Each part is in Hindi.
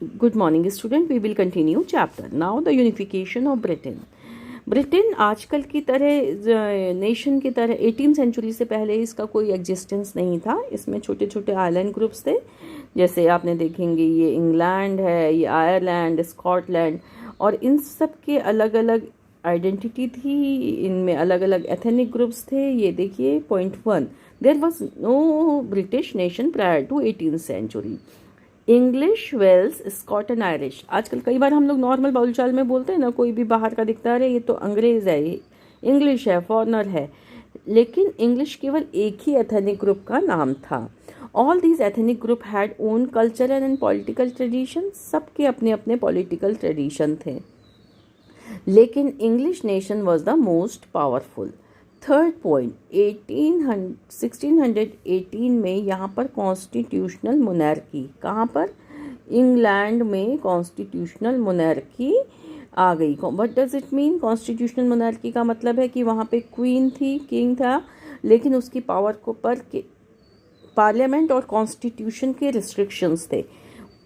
Good morning student, we will continue chapter. Now the unification of Britain. Britain आजकल की तरह नेशन की तरह 18 सेंचुरी से पहले इसका कोई एग्जिस्टेंस नहीं था। इसमें छोटे छोटे आइलैंड ग्रुप्स थे, जैसे आपने देखेंगे ये इंग्लैंड है, ये आयरलैंड, स्कॉटलैंड, और इन सब के अलग अलग आइडेंटिटी थी, इनमें अलग अलग एथनिक ग्रुप्स थे। ये देखिए point 1, there was no British nation prior to 18th century. English, Wales, Scot and Irish. आजकल कई बार हम लोग नॉर्मल बोलचाल में बोलते हैं ना, कोई भी बाहर का दिखता है ये तो अंग्रेज़ है, ये इंग्लिश है, फॉरनर है, लेकिन इंग्लिश केवल एक ही एथनिक ग्रुप का नाम था। All these ethnic group had own cultural and political tradition. सबके अपने अपने पॉलिटिकल ट्रेडिशन थे, लेकिन English nation was the most powerful. Third point, 1618 में यहाँ पर कॉन्स्टिट्यूशनल मोनार्की, कहाँ पर? इंग्लैंड में कॉन्स्टिट्यूशनल मोनार्की आ गई। What does it mean? Constitutional monarchy का मतलब है कि वहाँ पे क्वीन थी, किंग था, लेकिन उसकी पावर को पर पार्लियामेंट और कॉन्स्टिट्यूशन के रिस्ट्रिक्शंस थे,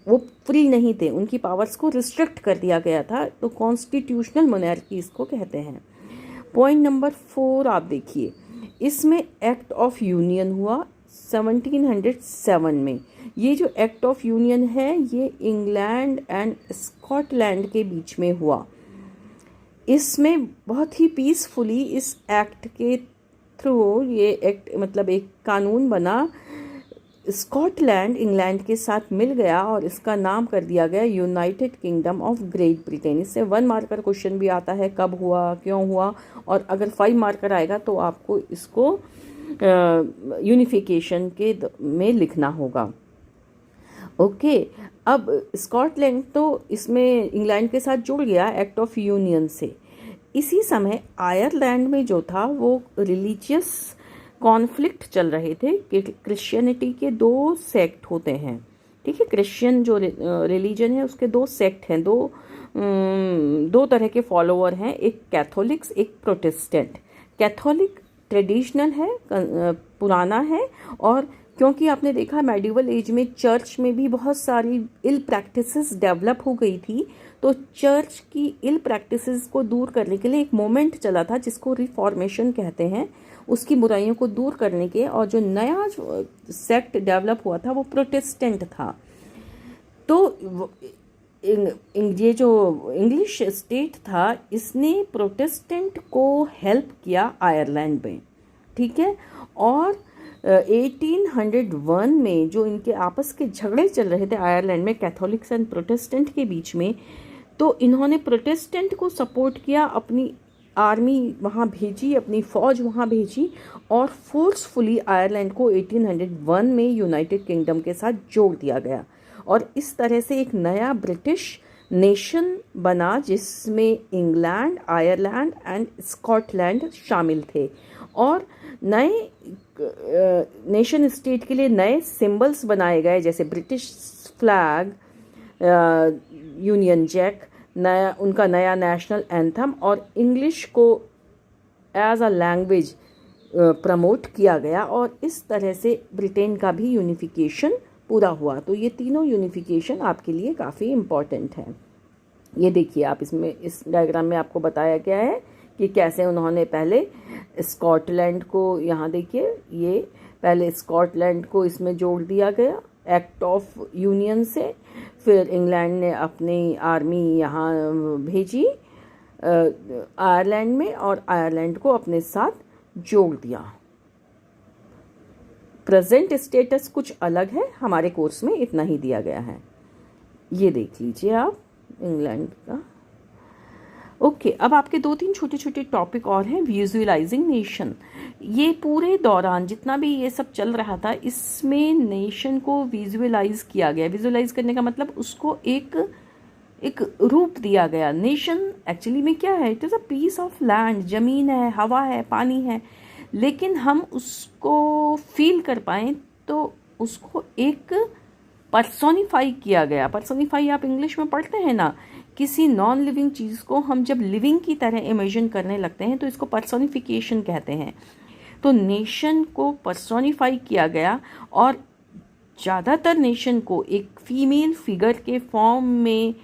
वो फ्री नहीं थे, उनकी पावर्स को रिस्ट्रिक्ट कर दिया गया था, तो कॉन्स्टिट्यूशनल मोनार्की इसको कहते हैं। पॉइंट नंबर 4 आप देखिए, इसमें एक्ट ऑफ यूनियन हुआ 1707 में। ये जो एक्ट ऑफ यूनियन है ये इंग्लैंड एंड स्कॉटलैंड के बीच में हुआ। इसमें बहुत ही पीसफुली इस एक्ट के थ्रू ये एक्ट मतलब एक कानून बना, स्कॉटलैंड इंग्लैंड के साथ मिल गया और इसका नाम कर दिया गया United kingdom of great Britain. इससे 1 मार्कर क्वेश्चन भी आता है, कब हुआ, क्यों हुआ, और अगर 5 मार्कर आएगा तो आपको इसको यूनिफिकेशन के में लिखना होगा। ओके, अब स्कॉटलैंड तो इसमें इंग्लैंड के साथ जुड़ गया एक्ट ऑफ यूनियन से। इसी समय आयरलैंड में जो था वो रिलीजियस कॉन्फ्लिक्ट चल रहे थे कि क्रिश्चियनिटी के 2 सेक्ट होते हैं, ठीक है। क्रिश्चियन जो रिलीजन है उसके 2 सेक्ट हैं, दो तरह के फॉलोअर हैं, एक कैथोलिक्स, एक प्रोटेस्टेंट। कैथोलिक ट्रेडिशनल है, पुराना है, और क्योंकि आपने देखा मेडिवल एज में चर्च में भी बहुत सारी इल प्रैक्टिसेस डेवलप हो गई थी, तो चर्च की इल प्रैक्टिसेस को दूर करने के लिए एक मोमेंट चला था जिसको रिफॉर्मेशन कहते हैं, उसकी बुराइयों को दूर करने के, और जो नया सेक्ट डेवलप हुआ था वो प्रोटेस्टेंट था। तो ये जो इंग्लिश स्टेट था इसने प्रोटेस्टेंट को हेल्प किया आयरलैंड में, ठीक है। और 1801 में जो इनके आपस के झगड़े चल रहे थे आयरलैंड में कैथोलिक्स एंड प्रोटेस्टेंट के बीच में, तो इन्होंने प्रोटेस्टेंट को सपोर्ट किया, अपनी आर्मी वहाँ भेजी, अपनी फ़ौज वहाँ भेजी, और फोर्सफुली आयरलैंड को 1801 में यूनाइटेड किंगडम के साथ जोड़ दिया गया, और इस तरह से एक नया ब्रिटिश नेशन बना जिसमें इंग्लैंड, आयरलैंड एंड स्कॉटलैंड शामिल थे। और नए नेशन स्टेट के लिए नए सिंबल्स बनाए गए, जैसे ब्रिटिश फ्लैग, यूनियन जैक, नया उनका नया नेशनल एंथम, और इंग्लिश को एज अ लैंग्वेज प्रमोट किया गया, और इस तरह से ब्रिटेन का भी यूनिफिकेशन पूरा हुआ। तो ये तीनों यूनिफिकेशन आपके लिए काफ़ी इम्पॉर्टेंट है। ये देखिए आप, इसमें इस डायग्राम में आपको बताया गया है कि कैसे उन्होंने पहले स्कॉटलैंड को, यहाँ देखिए ये पहले स्कॉटलैंड को इसमें जोड़ दिया गया एक्ट ऑफ यूनियन से, फिर इंग्लैंड ने अपनी आर्मी यहाँ भेजी आयरलैंड में, और आयरलैंड को अपने साथ जोड़ दिया। प्रेजेंट स्टेटस कुछ अलग है, हमारे कोर्स में इतना ही दिया गया है, ये देख लीजिए आप इंग्लैंड का। ओके, अब आपके 2-3 छोटे छोटे टॉपिक और हैं। विजुअलाइजिंग नेशन, ये पूरे दौरान जितना भी ये सब चल रहा था इसमें नेशन को विजुअलाइज किया गया। विजुअलाइज करने का मतलब उसको एक रूप दिया गया। नेशन एक्चुअली में क्या है? It is a piece of land, ज़मीन है, हवा है, पानी है, लेकिन हम उसको फील कर पाएँ तो उसको एक पर्सोनिफाई किया गया। पर्सोनिफाई आप इंग्लिश में पढ़ते हैं ना, किसी नॉन लिविंग चीज़ को हम जब लिविंग की तरह इमेजिन करने लगते हैं तो इसको पर्सोनिफिकेशन कहते हैं। तो नेशन को पर्सोनिफाई किया गया, और ज़्यादातर नेशन को एक फीमेल फिगर के फॉर्म में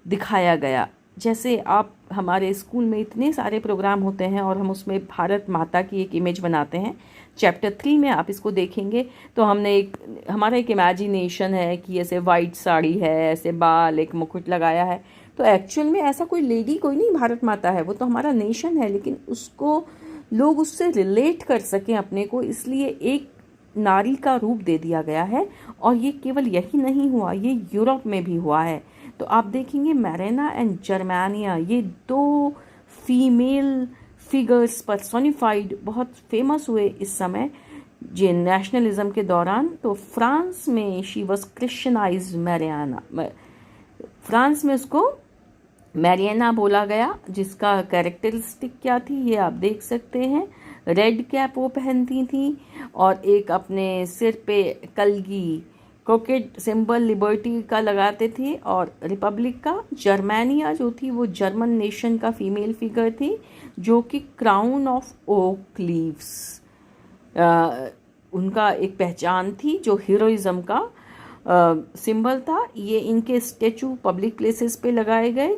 दिखाया गया। जैसे आप हमारे स्कूल में इतने सारे प्रोग्राम होते हैं और हम उसमें भारत माता की एक इमेज बनाते हैं। चैप्टर 3 में आप इसको देखेंगे तो हमारा एक इमेजिनेशन है कि ऐसे वाइट साड़ी है, ऐसे बाल, एक मुकुट लगाया है। तो एक्चुअल में ऐसा कोई लेडी कोई नहीं भारत माता है, वो तो हमारा नेशन है, लेकिन उसको लोग उससे रिलेट कर सकें अपने को, इसलिए एक नारी का रूप दे दिया गया है। और ये केवल यही नहीं हुआ, ये यूरोप में भी हुआ है। तो आप देखेंगे मैरिना एंड जर्मानिया, ये दो फीमेल फिगर्स पर्सोनिफाइड बहुत फेमस हुए इस समय जे नेशनलिज्म के दौरान। तो फ्रांस में शी वॉज क्रिश्चियनाइज्ड मैरियाना, फ्रांस में उसको मैरियाना बोला गया, जिसका कैरेक्टरिस्टिक क्या थी ये आप देख सकते हैं। रेड कैप वो पहनती थी और एक अपने सिर पे कलगी क्रोकेट सिंबल लिबर्टी का लगाते थे और रिपब्लिक का। जर्मानिया जो थी वो जर्मन नेशन का फीमेल फिगर थी, जो कि क्राउन ऑफ ओक लीव्स उनका एक पहचान थी, जो हीरोइज्म का सिंबल था। ये इनके स्टेचू पब्लिक प्लेसेस पे लगाए गए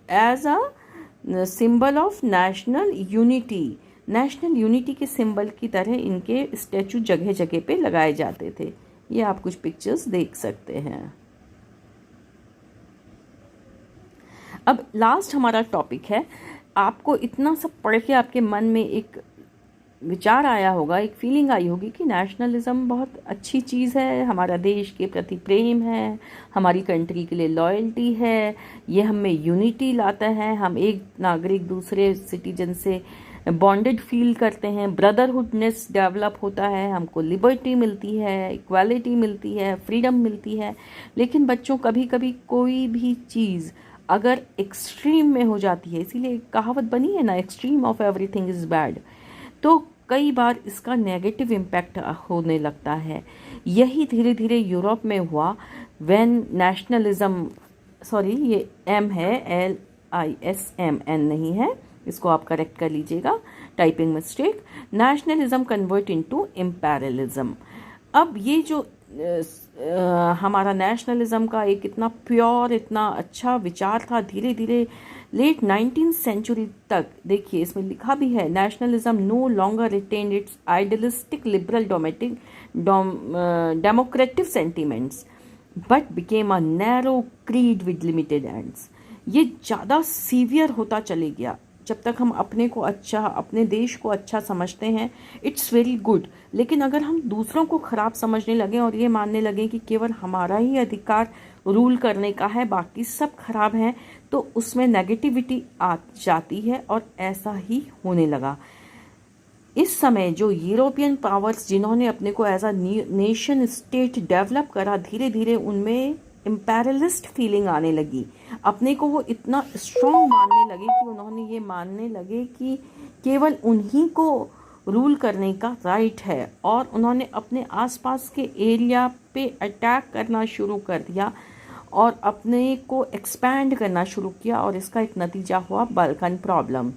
as a symbol of national unity. National unity के सिंबल की तरह इनके स्टेचू जगह जगह पे लगाए जाते थे। ये आप कुछ पिक्चर्स देख सकते हैं। अब लास्ट हमारा टॉपिक है। आपको इतना सब पढ़ के आपके मन में एक विचार आया होगा, एक फीलिंग आई होगी कि नेशनलिज्म बहुत अच्छी चीज़ है, हमारा देश के प्रति प्रेम है, हमारी कंट्री के लिए लॉयल्टी है, ये हमें यूनिटी लाता है, हम एक नागरिक दूसरे सिटीजन से बॉन्डेड फील करते हैं, ब्रदरहुडनेस डेवलप होता है, हमको लिबर्टी मिलती है, इक्वालिटी मिलती है, फ्रीडम मिलती है। लेकिन बच्चों कभी कभी कोई भी चीज़ अगर एक्सट्रीम में हो जाती है, इसीलिए एक कहावत बनी है ना, extreme of everything is bad, तो कई बार इसका नेगेटिव इम्पैक्ट होने लगता है। यही धीरे धीरे यूरोप में हुआ व्हेन नेशनलिज्म, सॉरी ये एम है, LISMN नहीं है, इसको आप करेक्ट कर लीजिएगा, typing mistake. Nationalism convert into imperialism. अब ये जो हमारा नेशनलिज्म का एक इतना प्योर, इतना अच्छा विचार था, धीरे धीरे लेट 19th सेंचुरी तक, देखिए इसमें लिखा भी है, nationalism no longer retain its idealistic liberal democratic sentiments but became a narrow creed with limited ends. ये ज़्यादा सीवियर होता चले गया। जब तक हम अपने को अच्छा, अपने देश को अच्छा समझते हैं, इट्स वेरी गुड, लेकिन अगर हम दूसरों को ख़राब समझने लगें और ये मानने लगें कि केवल हमारा ही अधिकार रूल करने का है, बाकी सब खराब हैं, तो उसमें नेगेटिविटी आ जाती है और ऐसा ही होने लगा। इस समय जो यूरोपियन पावर्स जिन्होंने अपने को as a nation state develop करा, धीरे धीरे उनमें इम्पेरियलिस्ट फीलिंग आने लगी। अपने को वो इतना स्ट्रॉन्ग मानने लगे कि उन्होंने ये मानने लगे कि केवल उन्हीं को रूल करने का राइट है, और उन्होंने अपने आसपास के एरिया पे अटैक करना शुरू कर दिया और अपने को एक्सपैंड करना शुरू किया, और इसका एक नतीजा हुआ Balkan problem.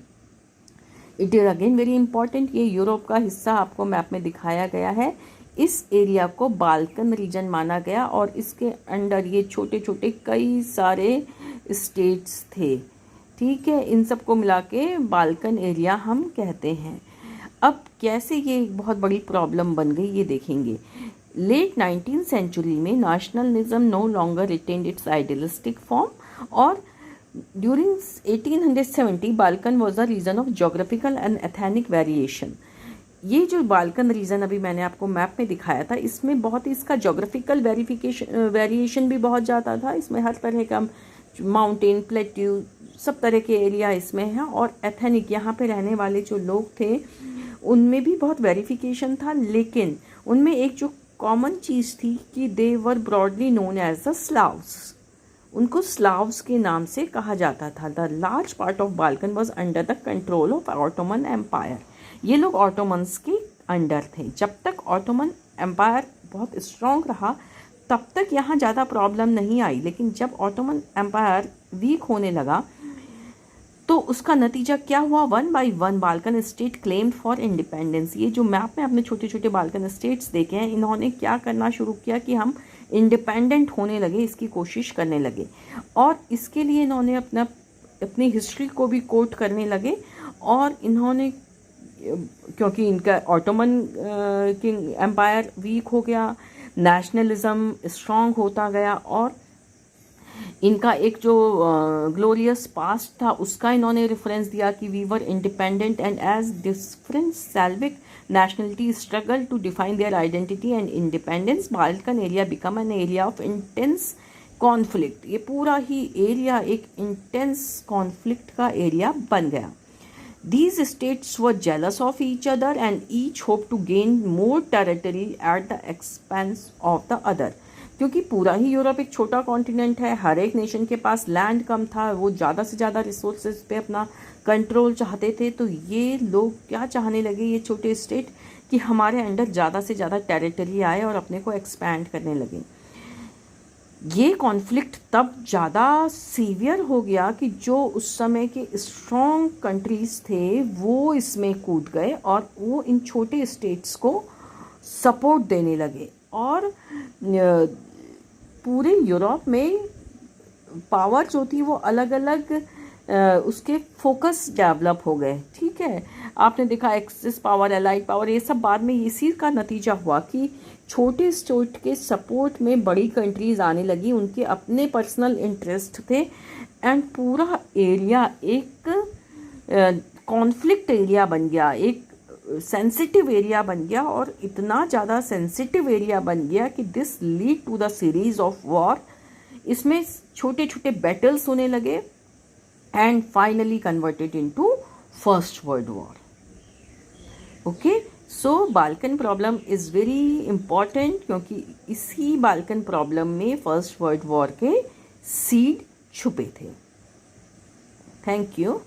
It is again very important. ये यूरोप का हिस्सा आपको मैप में दिखाया गया है। इस एरिया को बाल्कन रीजन माना गया और इसके अंडर ये छोटे छोटे कई सारे स्टेट्स थे, ठीक है, इन सबको मिला के बाल्कन एरिया हम कहते हैं। अब कैसे ये एक बहुत बड़ी प्रॉब्लम बन गई ये देखेंगे। लेट 19th सेंचुरी में nationalism no longer retained its idealistic form, और during 1870 Balkan was the region of geographical and ethnic variation. ये जो बाल्कन रीजन अभी मैंने आपको मैप में दिखाया था, इसमें बहुत ही इसका जोग्राफिकल वेरिएशन भी बहुत ज़्यादा था। इसमें हर तरह का माउंटेन, प्लेट्यू, सब तरह के एरिया इसमें हैं, और एथनिक यहाँ पे रहने वाले जो लोग थे उनमें भी बहुत वेरिफिकेशन था। लेकिन उनमें एक जो कॉमन चीज़ थी कि they were broadly known as the Slavs, उनको स्लाव्स के नाम से कहा जाता था। The large part of Balkan was under the control of Ottoman Empire. ये लोग ऑटोमन्स के अंडर थे। जब तक ऑटोमन एम्पायर बहुत स्ट्रॉन्ग रहा तब तक यहाँ ज़्यादा प्रॉब्लम नहीं आई, लेकिन जब ऑटोमन एम्पायर वीक होने लगा तो उसका नतीजा क्या हुआ, 1 by 1 Balkan state claimed for independence. ये जो मैप में आपने छोटे छोटे बाल्कन स्टेट्स देखे हैं, इन्होंने क्या करना शुरू किया कि हम इंडिपेंडेंट होने लगे, इसकी कोशिश करने लगे। और इसके लिए इन्होंने अपनी हिस्ट्री को भी कोट करने लगे। और इन्होंने, क्योंकि इनका ऑटोमन किंग एम्पायर वीक हो गया, नेशनलिज्म स्ट्रांग होता गया, और इनका एक जो ग्लोरियस पास्ट था उसका इन्होंने रेफरेंस दिया कि we were independent and as different Slavic nationality struggle to define their identity and independence, Balkan area become an area of intense conflict। ये पूरा ही एरिया एक इंटेंस कॉन्फ्लिक्ट का एरिया बन गया। These states were jealous of each other and each hoped to gain more territory at the expense of the other। क्योंकि पूरा ही यूरोप एक छोटा कॉन्टिनेंट है, हर एक नेशन के पास लैंड कम था, वो ज़्यादा से ज़्यादा रिसोर्सेज पे अपना कंट्रोल चाहते थे। तो ये लोग क्या चाहने लगे, ये छोटे स्टेट, कि हमारे अंडर ज़्यादा से ज़्यादा टेरिटरी आए और अपने को एक्सपैंड करने लगे। ये कॉन्फ्लिक्ट तब ज़्यादा सीवियर हो गया कि जो उस समय के स्ट्रॉन्ग कंट्रीज़ थे वो इसमें कूद गए और वो इन छोटे स्टेट्स को सपोर्ट देने लगे। और पूरे यूरोप में पावर जो थी वो अलग अलग उसके फोकस डेवलप हो गए। ठीक है, आपने देखा एक्सिस पावर, एलाइड पावर, ये सब बाद में इसी का नतीजा हुआ कि छोटे स्टेट के सपोर्ट में बड़ी कंट्रीज़ आने लगी, उनके अपने पर्सनल इंटरेस्ट थे एंड पूरा एरिया एक कॉन्फ्लिक्ट एरिया बन गया, एक सेंसिटिव एरिया बन गया। और इतना ज़्यादा सेंसिटिव एरिया बन गया कि this lead to the series of war. इसमें छोटे छोटे बैटल्स होने लगे and finally converted into First World War. Okay, so Balkan problem is very important, क्योंकि इसी बाल्कन प्रॉब्लम में फर्स्ट वर्ल्ड वॉर के सीड छुपे थे। Thank you.